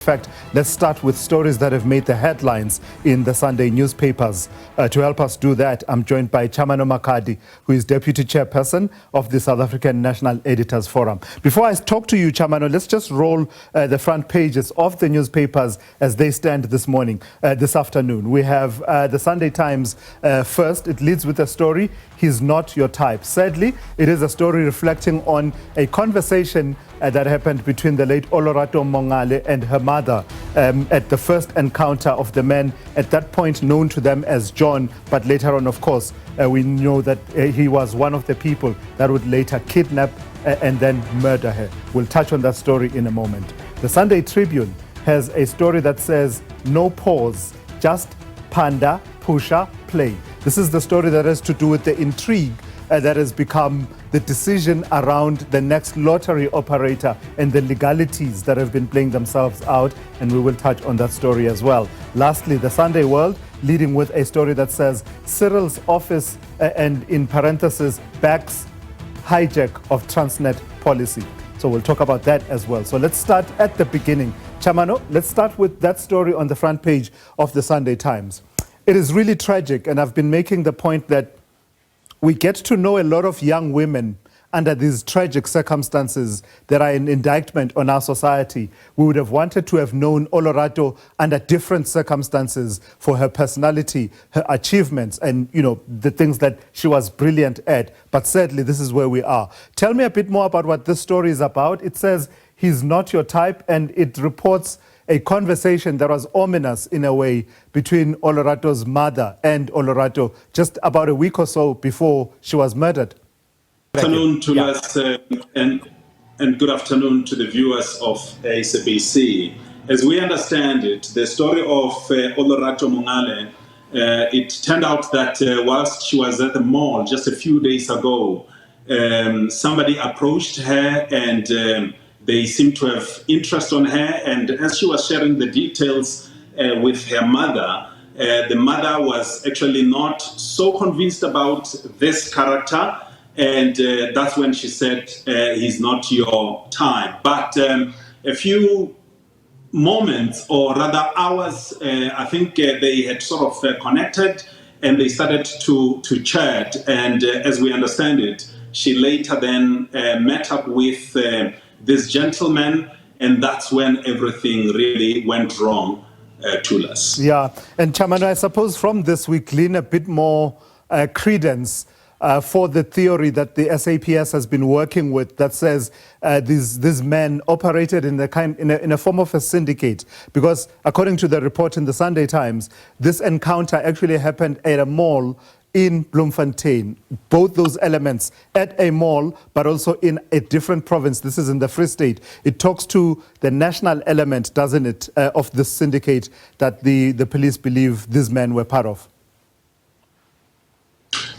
In fact, let's start with stories that have made the headlines in the Sunday newspapers. To help us do that, I'm joined by Tshamano Makhadi, who is Deputy Chairperson of the South African National Editors Forum. Before I talk to you, Tshamano, let's just roll the front pages of the newspapers as they stand this morning, this afternoon. We have the Sunday Times first. It leads with a story, "He's Not Your Type." Sadly, it is a story reflecting on a conversation that happened between the late Olorato Mongale and her mother at the first encounter of the man, at that point known to them as John, but later on, of course, we know that he was one of the people that would later kidnap and then murder her. We'll touch on that story in a moment. The Sunday Tribune has a story that says, "No pause, just panda, pusher, play." This is the story that has to do with the intrigue that has become the decision around the next lottery operator and the legalities that have been playing themselves out, and we will touch on that story as well. Lastly, the Sunday World leading with a story that says Cyril's office and in parentheses backs hijack of Transnet policy. So we'll talk about that as well. So let's start at the beginning. Tshamano, let's start with that story on the front page of the Sunday Times. It is really tragic, and I've been making the point that we get to know a lot of young women under these tragic circumstances that are an indictment on our society. We would have wanted to have known Olorato under different circumstances for her personality, her achievements, and the things that she was brilliant at. But sadly, this is where we are. Tell me a bit more about what this story is about. It says, "He's not your type," and it reports a conversation that was ominous in a way between Olorato's mother and Olorato just about a week or so before she was murdered. Good afternoon to us and good afternoon to the viewers of SABC. As we understand it, the story of Olorato Mongale, it turned out that whilst she was at the mall just a few days ago, somebody approached her and they seemed to have interest on her, and as she was sharing the details with her mother, the mother was actually not so convinced about this character, and that's when she said, "He's not your type." But a few moments, or rather hours, I think they had sort of connected, and they started to chat, and as we understand it, she later then met up with this gentleman, and that's when everything really went wrong to us. Yeah, and Tshamano, I suppose from this we glean a bit more credence for the theory that the SAPS has been working with that says these men operated in a form of a syndicate, because according to the report in the Sunday Times, this encounter actually happened at a mall in Bloemfontein. Both those elements at a mall, but also in a different province. This is in the Free State. It talks to the national element, doesn't it, of this syndicate that the police believe these men were part of?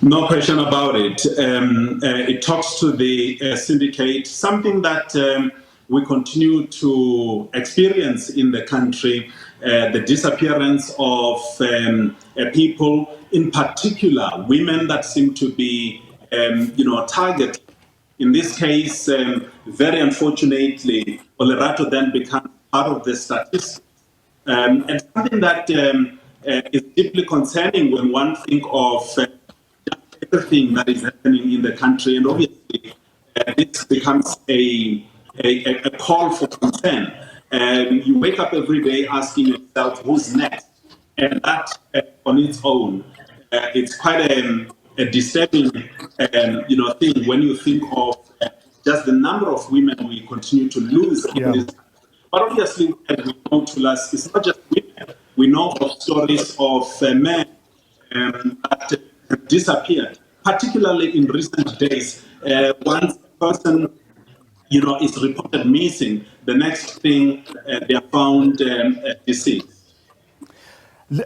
No question about it. It talks to the syndicate, something that we continue to experience in the country, the disappearance of people, in particular women that seem to be targeted. In this case, very unfortunately, Olorato then becomes part of the statistics. And something that is deeply concerning when one thinks of everything that is happening in the country, and obviously this becomes a call for concern. You wake up every day asking yourself, who's next? And that on its own, it's quite a disturbing thing when you think of just the number of women we continue to lose. Yeah. But obviously, as we know, to us, it's not just women. We know of stories of men that have disappeared, particularly in recent days. Once a person is reported missing, the next thing they are found deceased.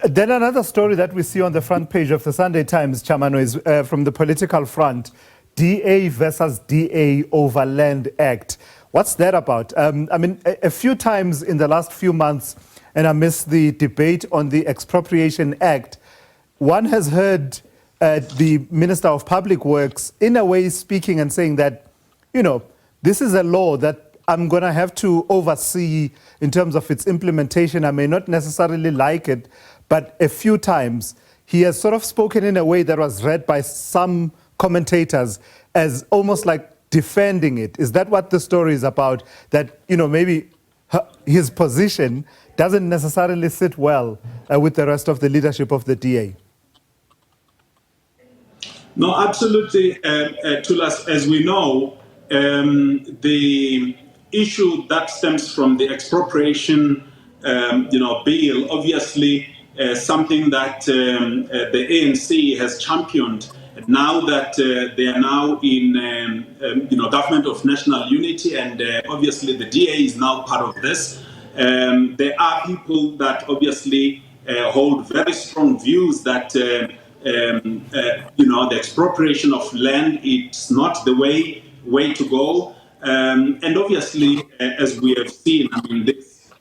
Then another story that we see on the front page of the Sunday Times, Tshamano, is from the political front, DA versus DA over Land Act. What's that about? A few times in the last few months, and I missed the debate on the Expropriation Act, one has heard the Minister of Public Works, in a way, speaking and saying that, this is a law that I'm going to have to oversee in terms of its implementation. I may not necessarily like it, but a few times he has sort of spoken in a way that was read by some commentators as almost like defending it. Is that what the story is about? That, maybe his position doesn't necessarily sit well with the rest of the leadership of the DA? No, absolutely, Tulas. As we know, the issue that stems from the expropriation, bill, obviously something that the ANC has championed. Now that they are now in, government of national unity, and obviously the DA is now part of this. There are people that obviously hold very strong views that. The expropriation of land, it's not the way to go. And obviously, as we have seen, this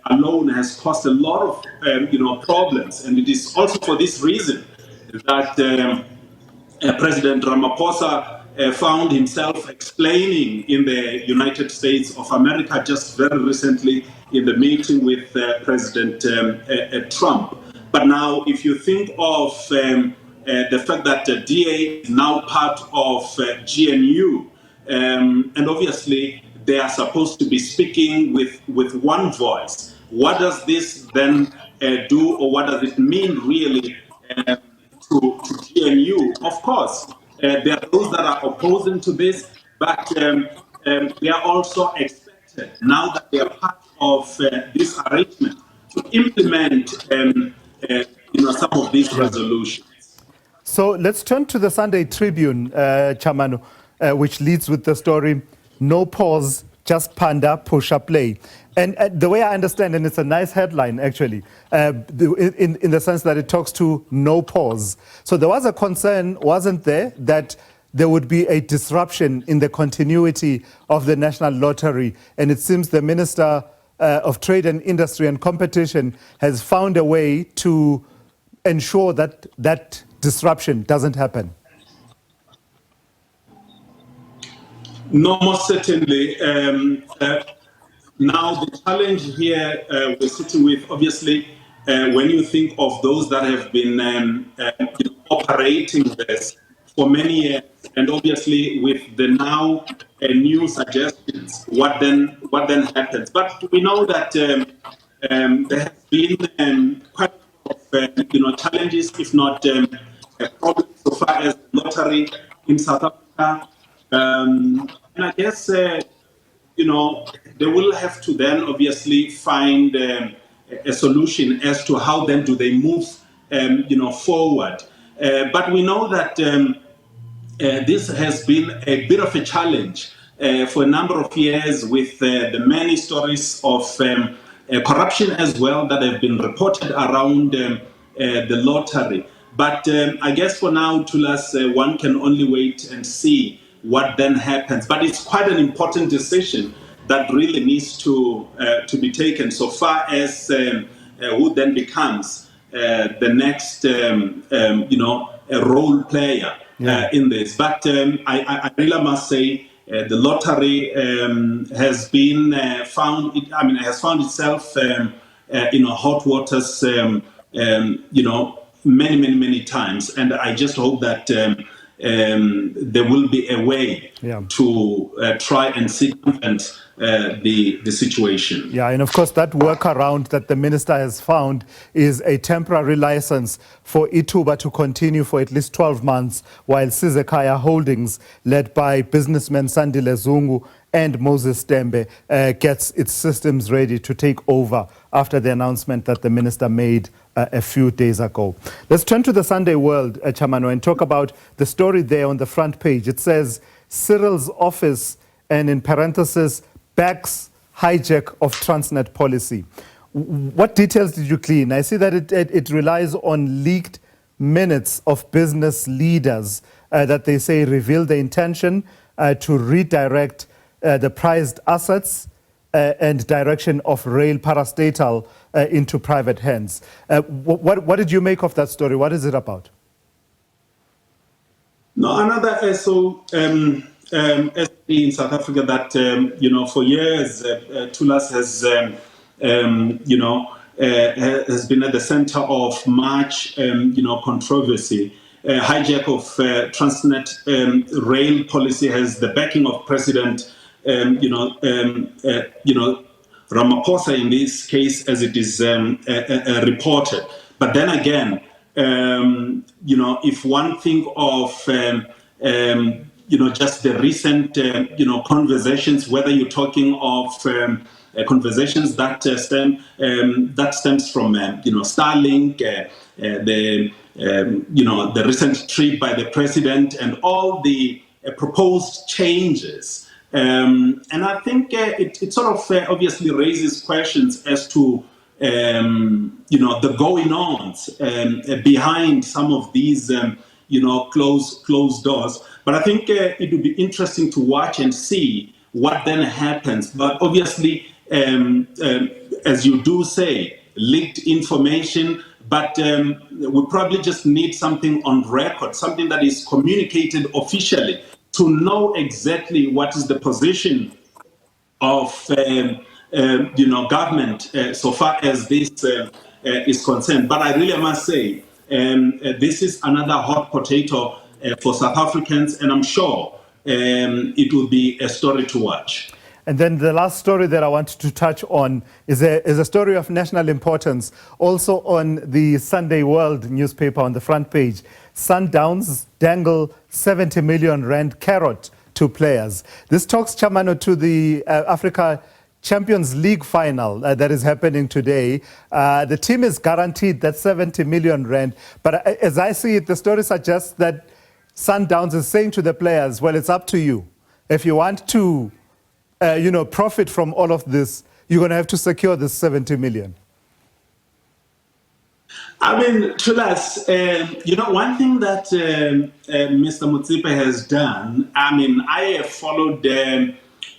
alone has caused a lot of, problems. And it is also for this reason that President Ramaphosa found himself explaining in the United States of America just very recently in the meeting with President Trump. But now, if you think of the fact that the DA is now part of GNU, and obviously they are supposed to be speaking with one voice, what does this then do, or what does it mean really to GNU? Of course, there are those that are opposing to this, but they are also expected, now that they are part of this arrangement, to implement some of these resolutions. So let's turn to the Sunday Tribune, Tshamano, which leads with the story, "No pause, just panda, push-up play." And the way I understand, and it's a nice headline actually, in the sense that it talks to no pause. So there was a concern, wasn't there, that there would be a disruption in the continuity of the National Lottery. And it seems the Minister of Trade and Industry and Competition has found a way to ensure that that disruption doesn't happen. No, most certainly. Now, the challenge here we're sitting with, obviously, when you think of those that have been operating this for many years, and obviously with the now new suggestions, what then happens? But we know that there have been quite a lot of challenges, if not problems, so far as lottery in South Africa. And I guess they will have to then obviously find a solution as to how then do they move forward. But we know that this has been a bit of a challenge for a number of years, with the many stories of corruption as well that have been reported around the lottery. But I guess for now, Tulas, one can only wait and see what then happens. But it's quite an important decision that really needs to be taken, so far as who then becomes the next role player in this. But I really must say the lottery has been found. It has found itself in hot waters, many times, and I just hope that there will be a way to try and circumvent the situation. Yeah, and of course that workaround that the minister has found is a temporary license for Ituba to continue for at least 12 months, while Sizekaya Holdings, led by businessmen Sandile Zungu and Moses Tembe, gets its systems ready to take over after the announcement that the minister made a few days ago. Let's turn to the Sunday World, Tshamano, and talk about the story there on the front page. It says, Cyril's office, and in parentheses, backs hijack of Transnet policy. What details did you glean? I see that it relies on leaked minutes of business leaders that they say reveal the intention to redirect the prized assets and direction of rail parastatal into private hands. What did you make of that story? What is it about? No, another in South Africa that, for years, Tulas has, has been at the center of much, controversy. Hijack of Transnet rail policy has the backing of President, Ramaphosa in this case, as it is reported. But then again, if one think of, just the recent, conversations, whether you're talking of conversations that stems from, Starlink, the recent trip by the president, and all the proposed changes. And I think it sort of obviously raises questions as to the going-ons behind some of these closed doors. But I think it would be interesting to watch and see what then happens. But obviously, as you do say, leaked information, but we probably just need something on record, something that is communicated officially to know exactly what is the position of government so far as this is concerned. But I really must say, this is another hot potato for South Africans, and I'm sure it will be a story to watch. And then the last story that I want to touch on is a story of national importance, also on the Sunday World newspaper on the front page. Sundowns dangle 70 million rand carrot to players. This talks, Tshamano, to the Africa Champions League final that is happening today. The team is guaranteed that 70 million rand. But as I see it, the story suggests that Sundowns is saying to the players, well, it's up to you. If you want to profit from all of this, you're going to have to secure this 70 million. I mean, Tulas, one thing that Mr. Motsepe has done, I mean, I have followed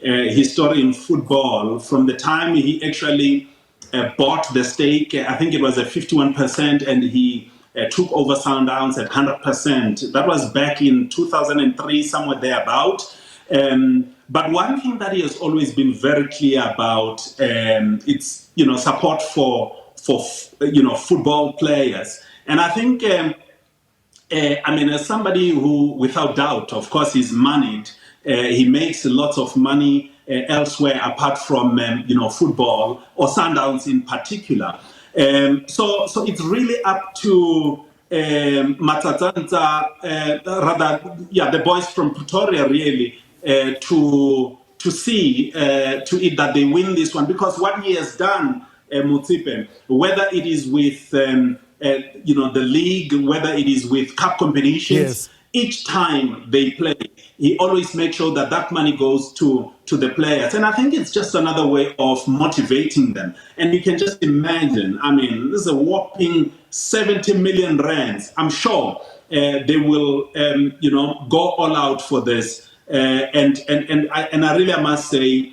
his story in football from the time he actually bought the stake. I think it was at 51%, and he took over Sundowns at 100%. That was back in 2003, somewhere thereabout. But one thing that he has always been very clear about, it's support for football players. And I think, as somebody who, without doubt, of course, is moneyed, he makes lots of money elsewhere apart from football, or Sundowns in particular. So it's really up to Matsatsantsa, the boys from Pretoria, really, to see to it that they win this one, because what he has done, Motsepe, whether it is with the league, whether it is with cup competitions, yes, each time they play, he always makes sure that that money goes to the players. And I think it's just another way of motivating them. And you can just imagine, I mean, this is a whopping 70 million rands. I'm sure they will, go all out for this. And I really must say,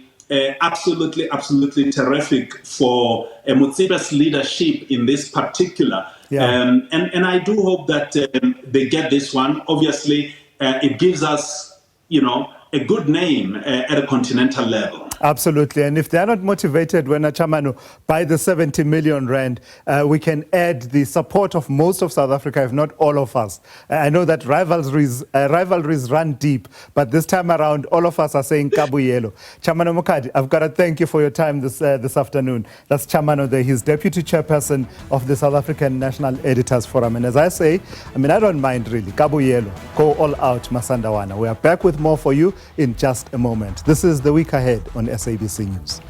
absolutely terrific for Motsepe's leadership in this particular. Yeah. And I do hope that they get this one. Obviously, it gives us, a good name at a continental level. Absolutely. And if they're not motivated, when Tshamano, by the 70 million rand, we can add the support of most of South Africa, if not all of us. I know that rivalries run deep, but this time around, all of us are saying Kabuyelo. Tshamano Makhadi, I've got to thank you for your time this afternoon. That's Tshamano there. He's Deputy Chairperson of the South African National Editors Forum. And as I say, I don't mind really. Kabuyelo, go all out, Masandawana. We are back with more for you in just a moment. This is The Week Ahead on SABC News.